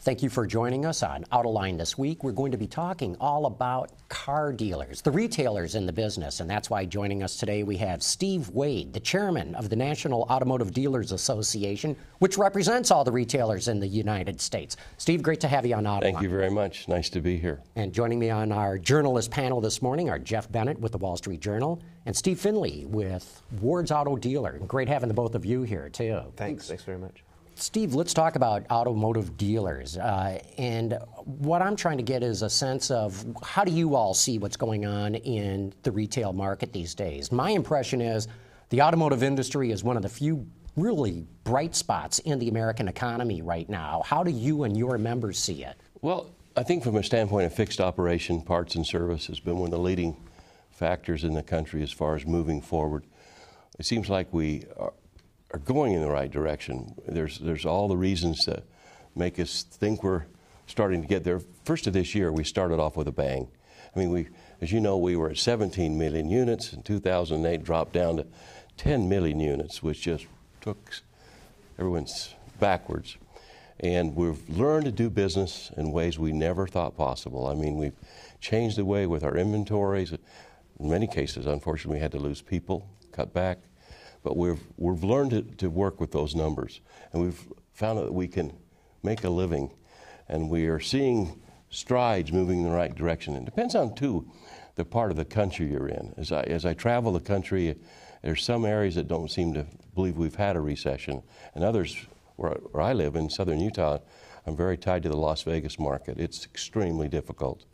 Thank you for joining us on Autoline this week. We're going to be talking all about car dealers, the retailers in the business, and that's why joining us today we have Steve Wade, the chairman of the National Automotive Dealers Association, which represents all the retailers in the United States. Steve, great to have you on Autoline. Thank you very much. Nice to be here. And joining me on our journalist panel this morning are Jeff Bennett with the Wall Street Journal and Steve Finlay with Ward's Auto Dealer. Great having the both of you here, too. Thanks very much. Steve, let's talk about automotive dealers. And what I'm trying to get is a sense of how do you all see what's going on in the retail market these days? My impression is the automotive industry is one of the few really bright spots in the American economy right now. How do you and your members see it? Well, I think from a standpoint of fixed operation, parts and service has been one of the leading factors in the country as far as moving forward. It seems like we are going in the right direction. There's all the reasons to make us think we're starting to get there. First of this year, we started off with a bang. I mean, as you know, we were at 17 million units. In 2008, dropped down to 10 million units, which just took everyone's backwards. And we've learned to do business in ways we never thought possible. I mean, we've changed the way with our inventories. In many cases, unfortunately, we had to lose people, cut back. But we've learned to work with those numbers, and we've found that we can make a living, and we are seeing strides moving in the right direction. It depends on, too, the part of the country you're in. As I travel the country, there's some areas that don't seem to believe we've had a recession, and others, where I live in southern Utah, I'm very tied to the Las Vegas market. It's extremely difficult.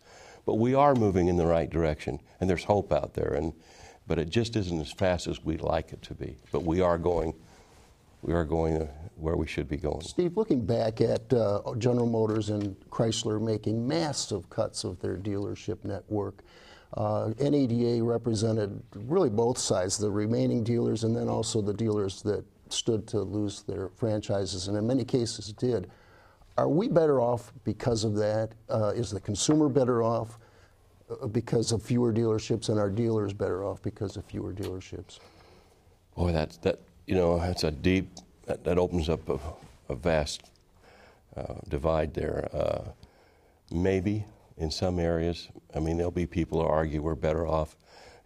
But we are moving in the right direction, and there's hope out there. But it just isn't as fast as we'd like it to be. But we are going where we should be going. Steve, looking back at General Motors and Chrysler making massive cuts of their dealership network, NADA represented really both sides, the remaining dealers and then also the dealers that stood to lose their franchises, and in many cases did. Are we better off because of that? Is the consumer better off because of fewer dealerships, and our dealers better off because of fewer dealerships? Boy, that's a deep, that opens up a vast divide there. Maybe in some areas, I mean, there'll be people who argue we're better off.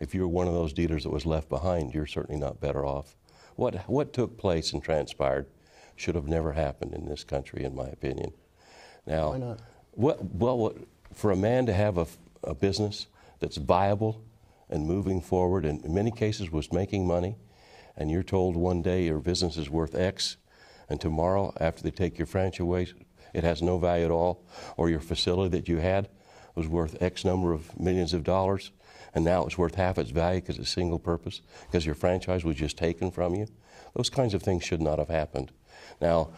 If you're one of those dealers that was left behind, you're certainly not better off. What took place and transpired should have never happened in this country, in my opinion. Now, why not? For a man to have a business that's viable and moving forward, and in many cases was making money, and you're told one day your business is worth X, and tomorrow, after they take your franchise away, it has no value at all, or your facility that you had was worth X number of millions of dollars, and now it's worth half its value because it's single purpose, because your franchise was just taken from you. Those kinds of things should not have happened. Now,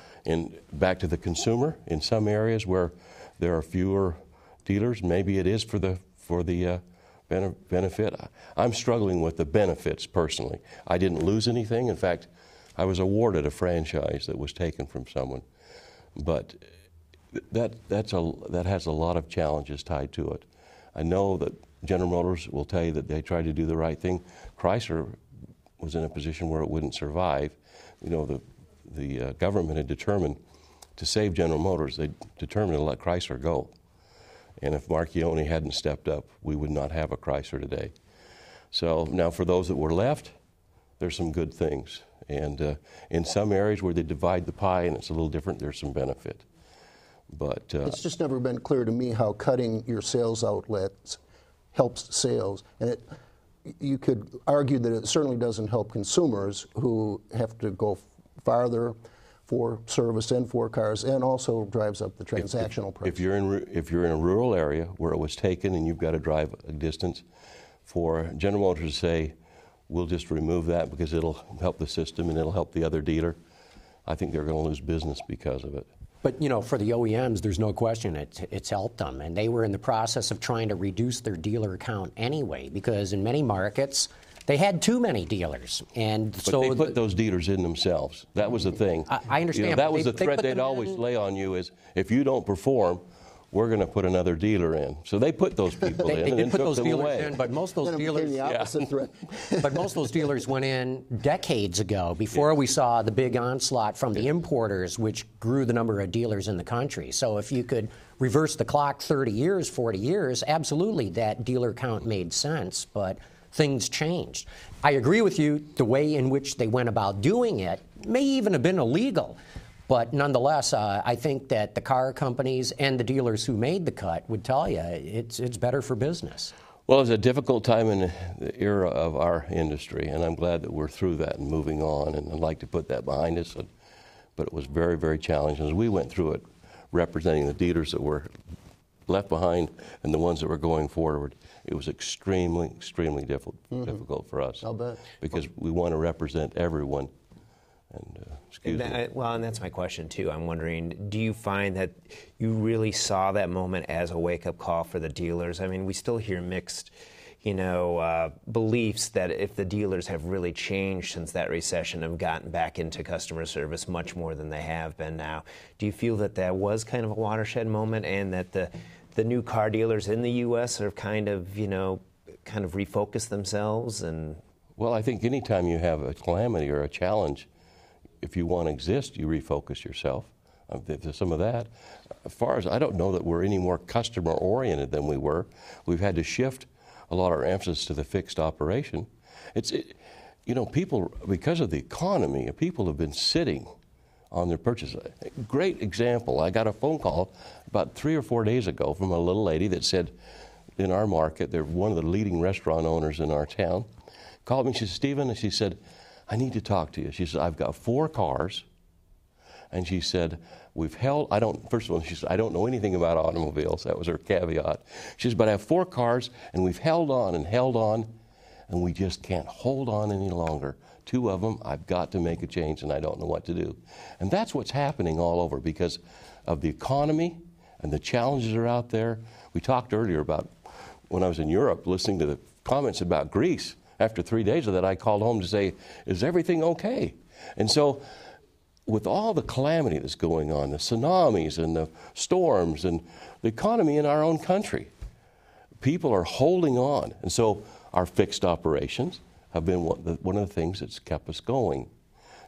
back to the consumer, in some areas where there are fewer dealers, maybe it is for the benefit. I'm struggling with the benefits personally. I didn't lose anything. In fact, I was awarded a franchise that was taken from someone. But that has a lot of challenges tied to it. I know that General Motors will tell you that they tried to do the right thing. Chrysler was in a position where it wouldn't survive. You know, the government had determined to save General Motors. They determined to let Chrysler go. And if Marchione hadn't stepped up, we would not have a Chrysler today. So now for those that were left, there's some good things. And in some areas where they divide the pie and it's a little different, there's some benefit. But it's just never been clear to me how cutting your sales outlets helps sales. And you could argue that it certainly doesn't help consumers who have to go farther for service and for cars, and also drives up the transactional price. If you're in a rural area where it was taken and you've got to drive a distance, for General Motors to say, we'll just remove that because it'll help the system and it'll help the other dealer, I think they're going to lose business because of it. But, you know, for the OEMs, there's no question it's helped them. And they were in the process of trying to reduce their dealer count anyway, because in many markets, they had too many dealers. And so they put those dealers in themselves. That was the thing. I understand. You know, that was the threat they'd always lay on you is, if you don't perform, we're going to put another dealer in. So they put those people in They and did then put took those them dealers away. in, but most of those Then it became dealers, the opposite threat. but most of those dealers went in decades ago, before we saw the big onslaught from the importers, which grew the number of dealers in the country. So if you could reverse the clock 30 years, 40 years, absolutely that dealer count made sense, but things changed. I agree with you, the way in which they went about doing it may even have been illegal. But nonetheless, I think that the car companies and the dealers who made the cut would tell you it's better for business. Well, it's a difficult time in the era of our industry, and I'm glad that we're through that and moving on, and I'd like to put that behind us. But it was very, very challenging as we went through it, representing the dealers that were left behind and the ones that were going forward. It was extremely, extremely difficult for us. I'll bet. Because we want to represent everyone. And, and that's my question too. I'm wondering, do you find that you really saw that moment as a wake-up call for the dealers? I mean, we still hear mixed, beliefs that if the dealers have really changed since that recession, have gotten back into customer service much more than they have been now. Do you feel that that was kind of a watershed moment, and that the new car dealers in the U.S. are kind of refocused themselves? And well, I think anytime you have a calamity or a challenge, if you want to exist, you refocus yourself. There's some of that. As far as I don't know that we're any more customer-oriented than we were. We've had to shift a lot of our emphasis to the fixed operation. People, because of the economy, people have been sitting on their purchase. Great example, I got a phone call about 3 or 4 days ago from a little lady that said, in our market, they're one of the leading restaurant owners in our town, called me, she said, Stephen, and she said, I need to talk to you. She said, I've got 4 cars, and she said, first of all, she said, I don't know anything about automobiles. That was her caveat. She said, but I have 4 cars, and we've held on, and we just can't hold on any longer. 2 of them, I've got to make a change, and I don't know what to do. And that's what's happening all over because of the economy and the challenges that are out there. We talked earlier about when I was in Europe, listening to the comments about Greece. After 3 days of that, I called home to say, is everything okay? And so with all the calamity that's going on, the tsunamis and the storms and the economy in our own country, people are holding on. And so our fixed operations have been one of the things that's kept us going.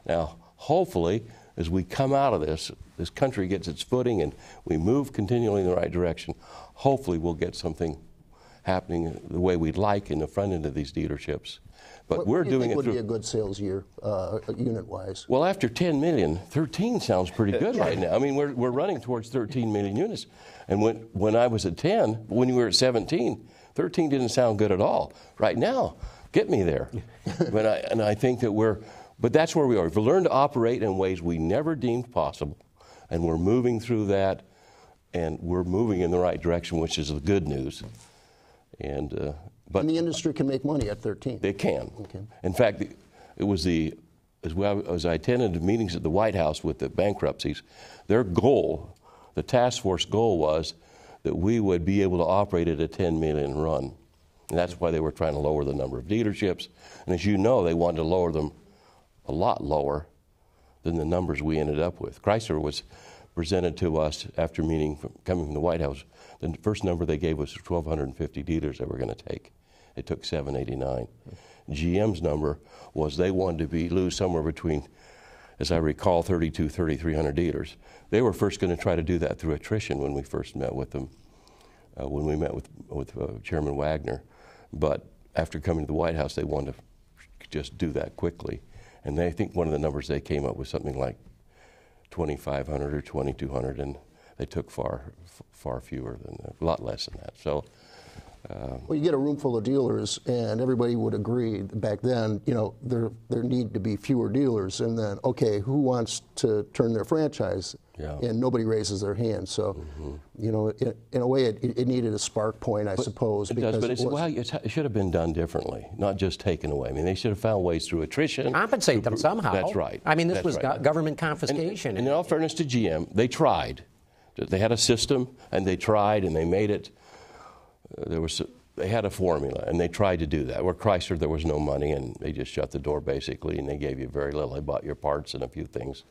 Now, hopefully, as we come out of this country gets its footing and we move continually in the right direction, hopefully we'll get something happening the way we'd like in the front end of these dealerships. But we're doing it through. What would be a good sales year, unit-wise? Well, after 10 million, 13 sounds pretty good right now. I mean, we're running towards 13 million units. And when I was at 10, when you were at 17, 13 didn't sound good at all. Right now, get me there. And I think that but that's where we are. We've learned to operate in ways we never deemed possible, and we're moving through that, and we're moving in the right direction, which is the good news. And the industry can make money at 13. They can. Okay. In fact, it was as I attended meetings at the White House with the bankruptcies, their goal, the task force goal, was that we would be able to operate at a 10 million run. And that's why they were trying to lower the number of dealerships. And as you know, they wanted to lower them a lot lower than the numbers we ended up with. Chrysler was presented to us after coming from the White House. The first number they gave us was 1,250 dealers they were going to take. It took 789. GM's number was they wanted to lose somewhere between, as I recall, 3,300 dealers. They were first going to try to do that through attrition when we first met with them, when we met with Chairman Wagner. But after coming to the White House, they wanted to just do that quickly. And I think one of the numbers they came up with something like 2,500 or 2,200, and they took far fewer than that, a lot less than that. So, well, you get a room full of dealers, and everybody would agree back then, there need to be fewer dealers, and then, okay, who wants to turn their franchise? Yeah. And nobody raises their hand. So, in a way, it needed a spark point, I suppose. It does, but it should have been done differently, not just taken away. I mean, they should have found ways through attrition. Compensate them somehow. That's right. I mean, this was government confiscation. And in all fairness to GM, they tried. They had a system, and they tried, and they made it. They had a formula, and they tried to do that. Where Chrysler, there was no money, and they just shut the door, basically, and they gave you very little. They bought your parts and a few things.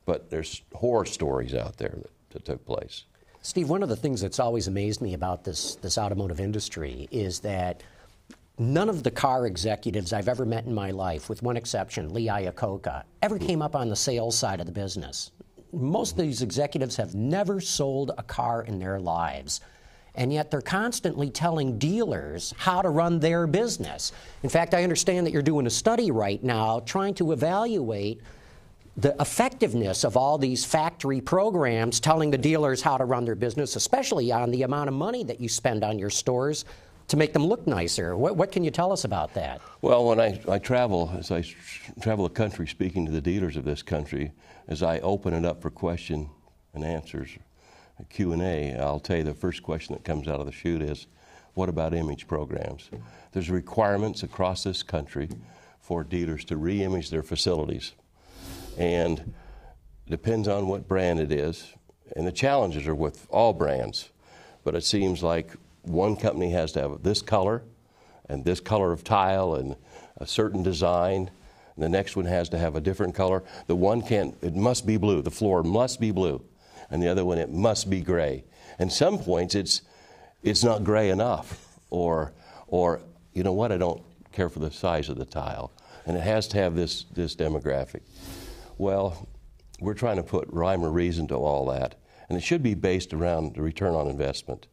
But there's horror stories out there that took place. Steve, one of the things that's always amazed me about this automotive industry is that none of the car executives I've ever met in my life, with one exception, Lee Iacocca, ever came up on the sales side of the business. Most of these executives have never sold a car in their lives, and yet they're constantly telling dealers how to run their business. In fact, I understand that you're doing a study right now trying to evaluate the effectiveness of all these factory programs telling the dealers how to run their business, especially on the amount of money that you spend on your stores to make them look nicer. What can you tell us about that? Well, when I travel, as I travel the country speaking to the dealers of this country, as I open it up for question and answers, Q&A, I'll tell you the first question that comes out of the chute is, what about image programs? There's requirements across this country for dealers to re-image their facilities. And depends on what brand it is. And the challenges are with all brands. But it seems like one company has to have this color and this color of tile and a certain design. And the next one has to have a different color. The one can't, it must be blue. The floor must be blue. And the other one, it must be gray. And some points, it's not gray enough. Or you know what, I don't care for the size of the tile. And it has to have this demographic. Well, we're trying to put rhyme or reason to all that, and it should be based around the return on investment.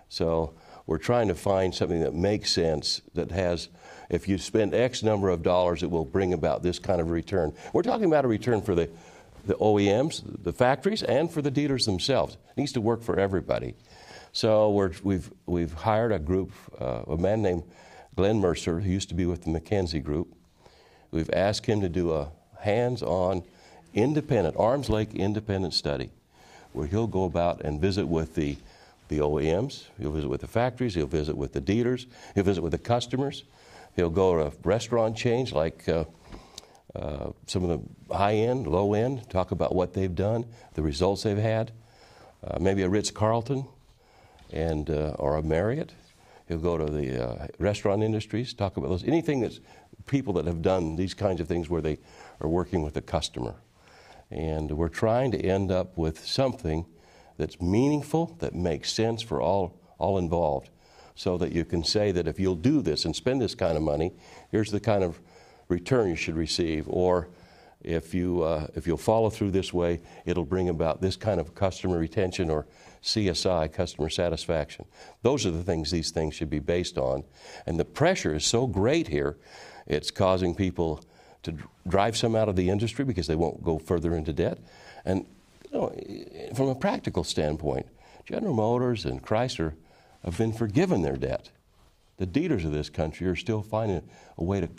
So we're trying to find something that makes sense, that has, if you spend X number of dollars, it will bring about this kind of return. We're talking about a return for the OEMs, the factories, and for the dealers themselves. It needs to work for everybody. So we've hired a group, a man named Glenn Mercer, who used to be with the McKinsey Group. We've asked him to do a hands-on, independent, arm's-length independent study where he'll go about and visit with the OEMs, he'll visit with the factories, he'll visit with the dealers, he'll visit with the customers, he'll go to restaurant chains like some of the high-end, low-end, talk about what they've done, the results they've had, maybe a Ritz-Carlton and or a Marriott. He'll go to the restaurant industries, talk about those, anything that's people that have done these kinds of things where they are working with the customer. And we're trying to end up with something that's meaningful, that makes sense for all involved, so that you can say that if you'll do this and spend this kind of money, here's the kind of return you should receive. Or if you'll follow through this way, it'll bring about this kind of customer retention or CSI, customer satisfaction. Those are the things these things should be based on. And the pressure is so great here, it's causing people to drive some out of the industry because they won't go further into debt. And you know, from a practical standpoint, General Motors and Chrysler have been forgiven their debt. The dealers of this country are still finding a way to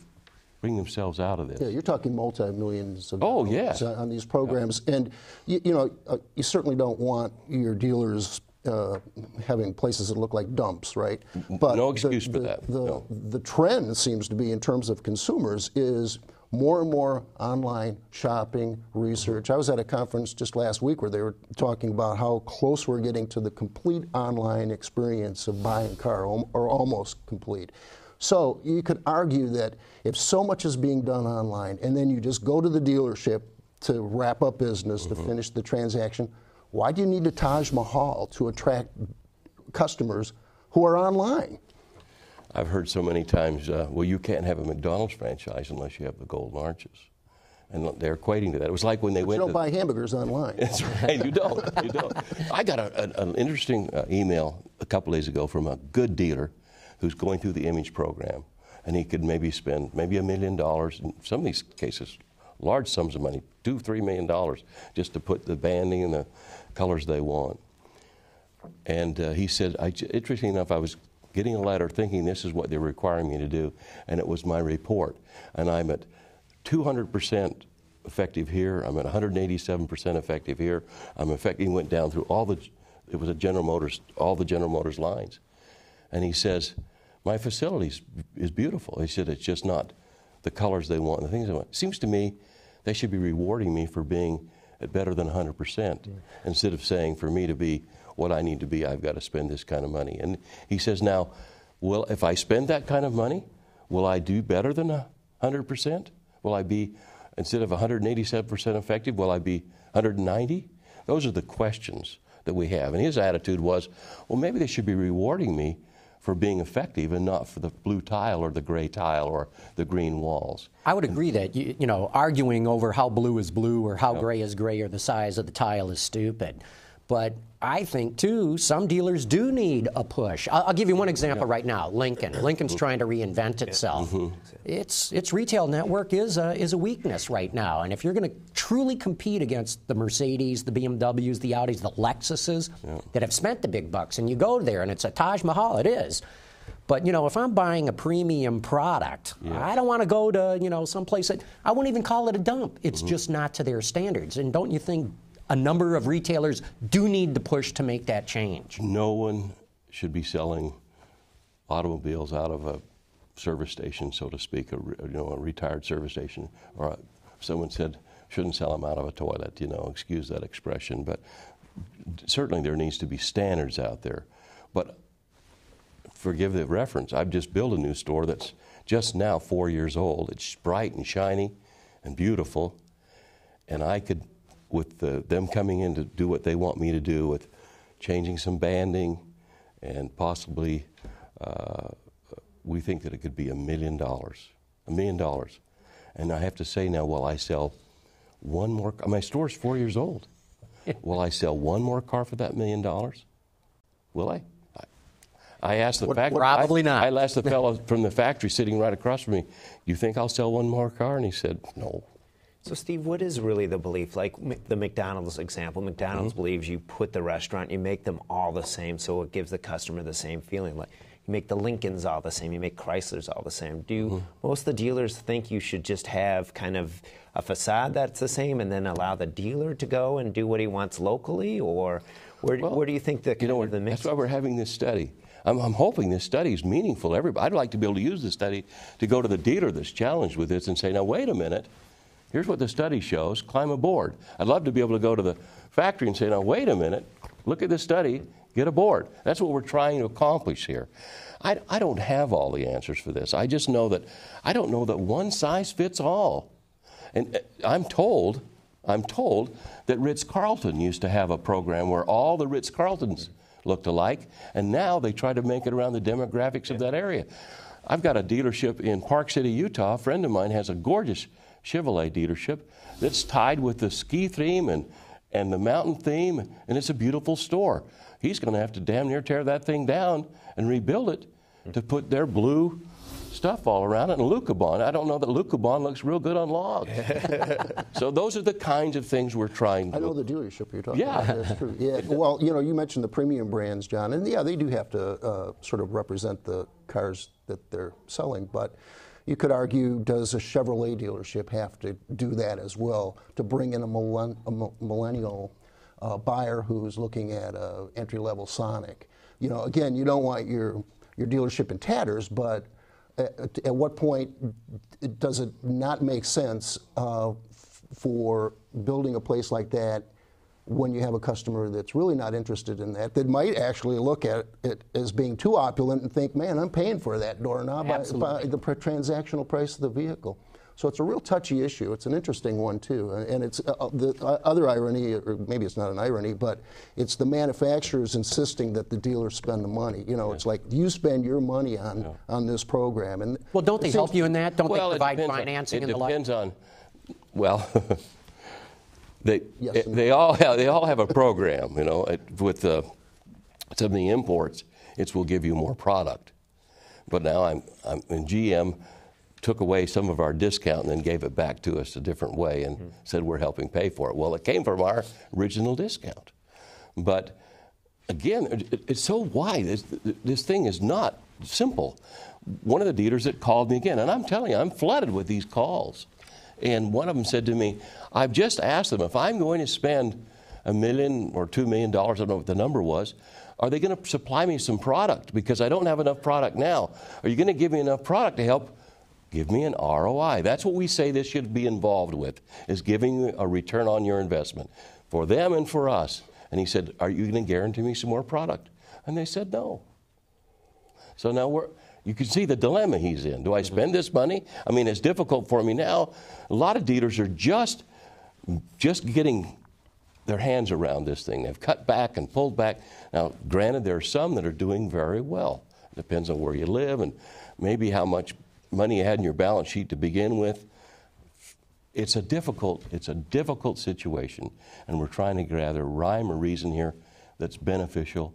bring themselves out of this. Yeah, you're talking multi-millions of dollars on these programs. Yeah. And you certainly don't want your dealers having places that look like dumps, right? But no excuse for that. The trend seems to be, in terms of consumers, is more and more online shopping, research. I was at a conference just last week where they were talking about how close we're getting to the complete online experience of buying a car, or almost complete. So you could argue that if so much is being done online, and then you just go to the dealership to wrap up business, to finish the transaction, why do you need a Taj Mahal to attract customers who are online? I've heard so many times, well, you can't have a McDonald's franchise unless you have the golden arches. And they're equating to that. It was like when they went to... You don't buy hamburgers online. That's right, you don't. I got an interesting email a couple days ago from a good dealer who's going through the image program. And he could maybe spend maybe $1 million, in some of these cases, large sums of money, $2, $3 million, just to put the banding and the colors they want. And he said, interesting enough, I was getting a letter thinking this is what they're requiring me to do, and it was my report. And I'm at 200% effective here, I'm at 187% effective here, I'm effective, he went down through it was a General Motors, all the General Motors lines. And he says, my facility is beautiful. He said, it's just not the colors they want, the things they want. It seems to me they should be rewarding me for being at better than 100%, instead of saying for me to be what I need to be, I've got to spend this kind of money. And he says, now, well, if I spend that kind of money, will I do better than 100%? Will I be, instead of 187% effective, will I be 190? Those are the questions that we have. And his attitude was, well, maybe they should be rewarding me for being effective and not for the blue tile or the gray tile or the green walls. I would agree that, you know, arguing over how blue is blue or how gray is gray or the size of the tile is stupid. But I think, too, some dealers do need a push. I'll give you one example right now. Lincoln's trying to reinvent itself. Its retail network is a weakness right now. And if you're going to truly compete against the Mercedes, the BMWs, the Audis, the Lexuses that have spent the big bucks, and you go there and it's a Taj Mahal, it is. But, you know, if I'm buying a premium product, I don't want to go to, you know, someplace that I won't even call it a dump. It's just not to their standards. And don't you think a number of retailers do need the push to make that change? No one should be selling automobiles out of a service station, so to speak, a retired service station. Or someone said, shouldn't sell them out of a toilet, you know, excuse that expression. But certainly there needs to be standards out there. But forgive the reference, I've just built a new store that's just now 4 years old. It's bright and shiny and beautiful. And I could, with them coming in to do what they want me to do, with changing some banding and possibly, we think that it could be $1 million. $1 million. And I have to say now, will I sell one more? My store's 4 years old. Will I sell one more car for that $1 million? Will I? I asked the factory. Probably not. I asked the fellow from the factory sitting right across from me, "Do you think I'll sell one more car?" And he said, "No." So, Steve, what is really the belief? Like the McDonald's example, McDonald's believes you put the restaurant, you make them all the same, so it gives the customer the same feeling. Like you make the Lincolns all the same, you make Chryslers all the same. Do most of the dealers think you should just have kind of a facade that's the same and then allow the dealer to go and do what he wants locally? Or where do you think the mix? That's why we're having this study. I'm hoping this study is meaningful to everybody. I'd like to be able to use the study to go to the dealer that's challenged with this and say, now, wait a minute. Here's what the study shows. Climb aboard. I'd love to be able to go to the factory and say, now, wait a minute. Look at this study. Get aboard. That's what we're trying to accomplish here. I don't have all the answers for this. I just know that I don't know that one size fits all. And I'm told that Ritz-Carlton used to have a program where all the Ritz-Carltons looked alike, and now they try to make it around the demographics of that area. I've got a dealership in Park City, Utah. A friend of mine has a gorgeous Chevrolet dealership that's tied with the ski theme and the mountain theme, and it's a beautiful store. He's going to have to damn near tear that thing down and rebuild it to put their blue stuff all around it. And Lucabon, I don't know that Lucabon looks real good on logs. So those are the kinds of things we're trying to do. I know the dealership you're talking about. That's true. Yeah. Well, you know, you mentioned the premium brands, John, and yeah, they do have to sort of represent the cars that they're selling, but you could argue, does a Chevrolet dealership have to do that as well to bring in a millennial buyer who's looking at an entry-level Sonic? You know, again, you don't want your dealership in tatters, but at what point does it not make sense for building a place like that when you have a customer that's really not interested in that might actually look at it as being too opulent and think, man, I'm paying for that doorknob by the transactional price of the vehicle. So it's a real touchy issue. It's an interesting one, too. And it's the other irony, or maybe it's not an irony, but it's the manufacturers insisting that the dealers spend the money. You know, it's like, you spend your money on this program. And well, don't they help you in that? Don't they provide financing and the like? It depends on, well, they all have a program, you know, with some of the imports. We'll give you more product. But now I'm in GM, took away some of our discount and then gave it back to us a different way and said we're helping pay for it. Well, it came from our original discount. But again, it's so wide. This thing is not simple. One of the dealers that called me again, and I'm telling you, I'm flooded with these calls. And one of them said to me, I've just asked them, if I'm going to spend $1 million or $2 million, I don't know what the number was, are they going to supply me some product? Because I don't have enough product now. Are you going to give me enough product to help give me an ROI? That's what we say this should be involved with, is giving you a return on your investment for them and for us. And he said, are you going to guarantee me some more product? And they said no. So now you can see the dilemma he's in. Do I spend this money? I mean, it's difficult for me now. A lot of dealers are just getting their hands around this thing. They've cut back and pulled back. Now, granted, there are some that are doing very well. It depends on where you live and maybe how much money you had in your balance sheet to begin with. It's a difficult situation, and we're trying to gather rhyme or reason here that's beneficial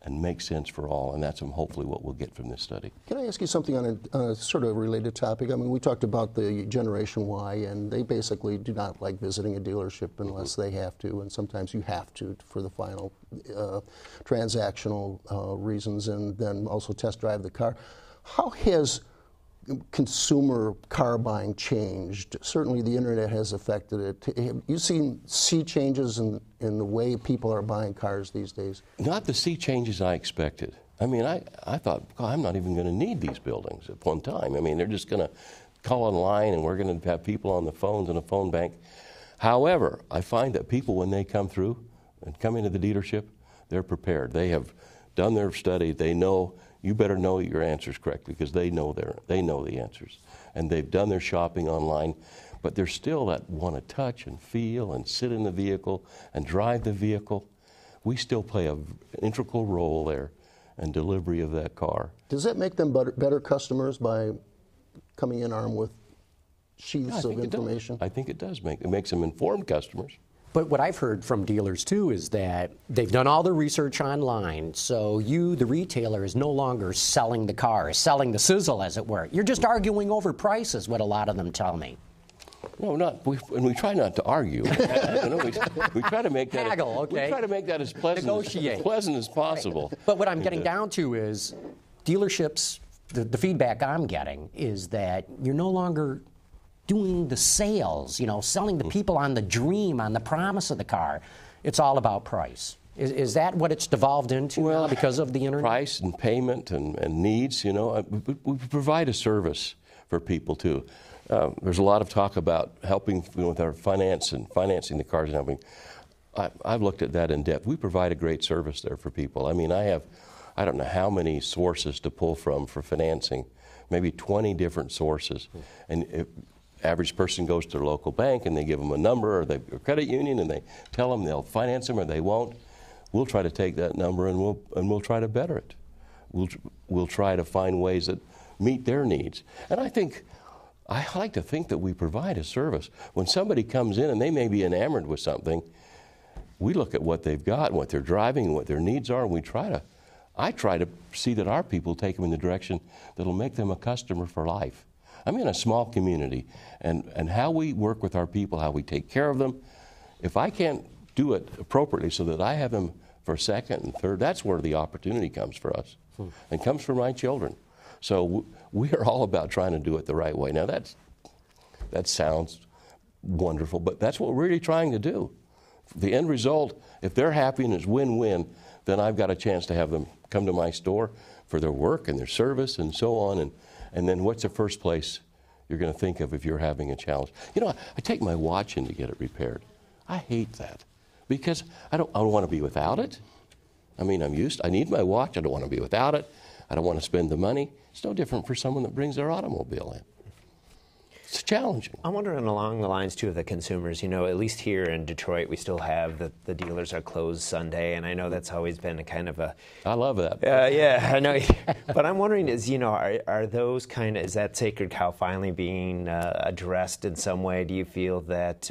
and makes sense for all, and that's hopefully what we'll get from this study. Can I ask you something on a sort of related topic? I mean, we talked about the Generation Y, and they basically do not like visiting a dealership unless they have to, and sometimes you have to for the final transactional reasons, and then also test drive the car. How has consumer car buying changed? Certainly the internet has affected it. Have you seen changes in the way people are buying cars these days? Not the sea changes I expected. I mean, I thought, God, I'm not even going to need these buildings at one time. I mean, they're just going to call online and we're going to have people on the phones in a phone bank. However, I find that people, when they come through and come into the dealership, they're prepared. They have done their study. They know. You better know your answers correctly because they know the answers. And they've done their shopping online, but there's still that want to touch and feel and sit in the vehicle and drive the vehicle. We still play an integral role there in delivery of that car. Does that make them better customers by coming in armed with sheaths of information? I think it does. It makes them informed customers. But what I've heard from dealers, too, is that they've done all their research online, so you, the retailer, is no longer selling the car, selling the sizzle, as it were. You're just arguing over prices, what a lot of them tell me. No, and we try not to argue. We try to make that haggle, okay. We try to make that as pleasant as possible. Right. But what I'm getting down to is dealerships, the feedback I'm getting is that you're no longer doing the sales, selling the people on the dream, on the promise of the car. It's all about price. Is that what it's devolved into now because of the internet? Price and payment and needs, we provide a service for people too. There's a lot of talk about helping with our financing the cars and helping. I've looked at that in depth. We provide a great service there for people. I mean, I don't know how many sources to pull from for financing, maybe 20 different sources. And average person goes to their local bank and they give them a number or a credit union and they tell them they'll finance them or they won't. We'll try to take that number and we'll try to better it. We'll try to find ways that meet their needs. And I like to think that we provide a service. When somebody comes in and they may be enamored with something, we look at what they've got and what they're driving and what their needs are, and I try to see that our people take them in the direction that'll make them a customer for life. I'm in a small community, and how we work with our people, how we take care of them, if I can't do it appropriately so that I have them for second and third, that's where the opportunity comes for us and comes for my children. So we are all about trying to do it the right way. Now that sounds wonderful, but that's what we're really trying to do. The end result, if they're happy and it's win-win, then I've got a chance to have them come to my store for their work and their service and so on. And then what's the first place you're going to think of if you're having a challenge? I take my watch in to get it repaired. I hate that because I don't want to be without it. I mean, I need my watch. I don't want to be without it. I don't want to spend the money. It's no different for someone that brings their automobile in. It's challenging. I'm wondering along the lines, too, of the consumers. At least here in Detroit, we still have the dealers are closed Sunday, and I know that's always been a kind of a... I love that. Yeah, I know. But I'm wondering, are those is that sacred cow finally being addressed in some way? Do you feel that,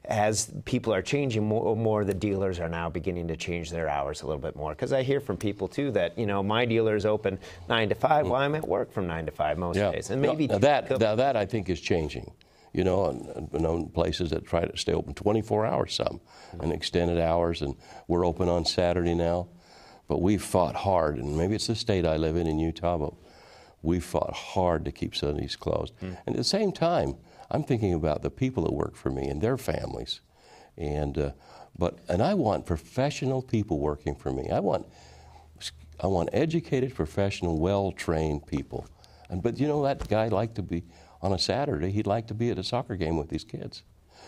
as people are changing more, the dealers are now beginning to change their hours a little bit more? Because I hear from people, too, that, my dealer is open 9 to 5. Well, I'm at work from 9 to 5 most days. And maybe that I think is changing. And places that try to stay open 24 hours some and extended hours, and we're open on Saturday now. But we've fought hard, and maybe it's the state I live in Utah, but we've fought hard to keep Sundays closed. And at the same time, I'm thinking about the people that work for me and their families. And I want professional people working for me. I want educated, professional, well-trained people. But that guy liked to be, on a Saturday, he'd like to be at a soccer game with his kids.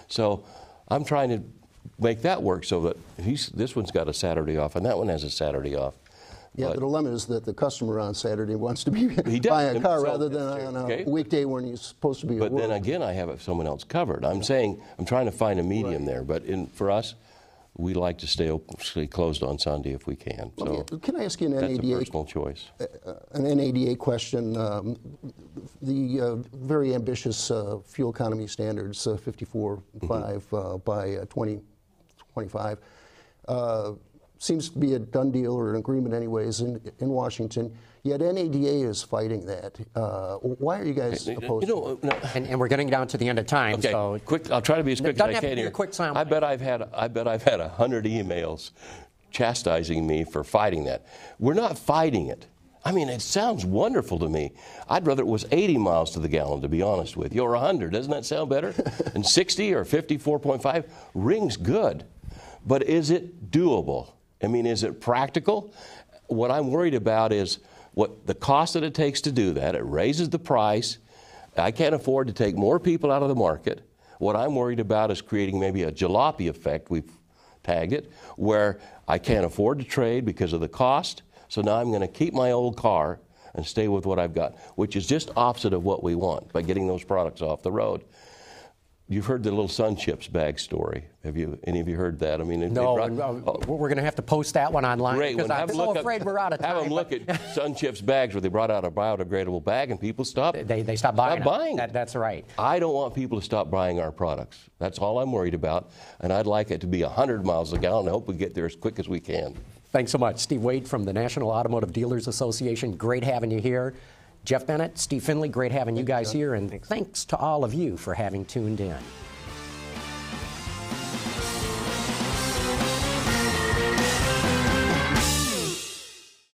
So I'm trying to make that work so that this one's got a Saturday off and that one has a Saturday off. Yeah, the dilemma is that the customer on Saturday wants to be He does. buying a car So- rather than on a weekday when he's supposed to be at But work. then again, I have someone else covered. I'm saying, I'm trying to find a medium there. But for us, we like to stay closed on Sunday if we can. So Can I ask you an that's a NADA personal choice. An NADA question? The very ambitious fuel economy standards, 54.5 by 2025, seems to be a done deal or an agreement anyways in Washington. Yet NADA is fighting that. Why are you guys opposed to it? And we're getting down to the end of time. Okay, So quick. I'll try to be as quick as I can here. I bet I've had 100 emails chastising me for fighting that. We're not fighting it. I mean, it sounds wonderful to me. I'd rather it was 80 miles to the gallon, to be honest with you, or 100. Doesn't that sound better? And 60 or 54.5 rings good. But is it doable? I mean, is it practical? What I'm worried about is what the cost that it takes to do that. It raises the price. I can't afford to take more people out of the market. What I'm worried about is creating maybe a jalopy effect, we've tagged it, where I can't afford to trade because of the cost. So now I'm going to keep my old car and stay with what I've got, which is just opposite of what we want by getting those products off the road. You've heard the little Sun Chips bag story. Have you? Any of you heard that? I mean, no. We're going to have to post that one online. Great. Because I'm so afraid we're out of time. Have them look at Sun Chips bags where they brought out a biodegradable bag and people stopped. They stopped buying. That's right. I don't want people to stop buying our products. That's all I'm worried about. And I'd like it to be 100 miles a gallon. I hope we get there as quick as we can. Thanks so much, Steve Wade from the National Automotive Dealers Association. Great having you here. Jeff Bennett, Steve Finlay, great having you guys here. And thanks to all of you for having tuned in.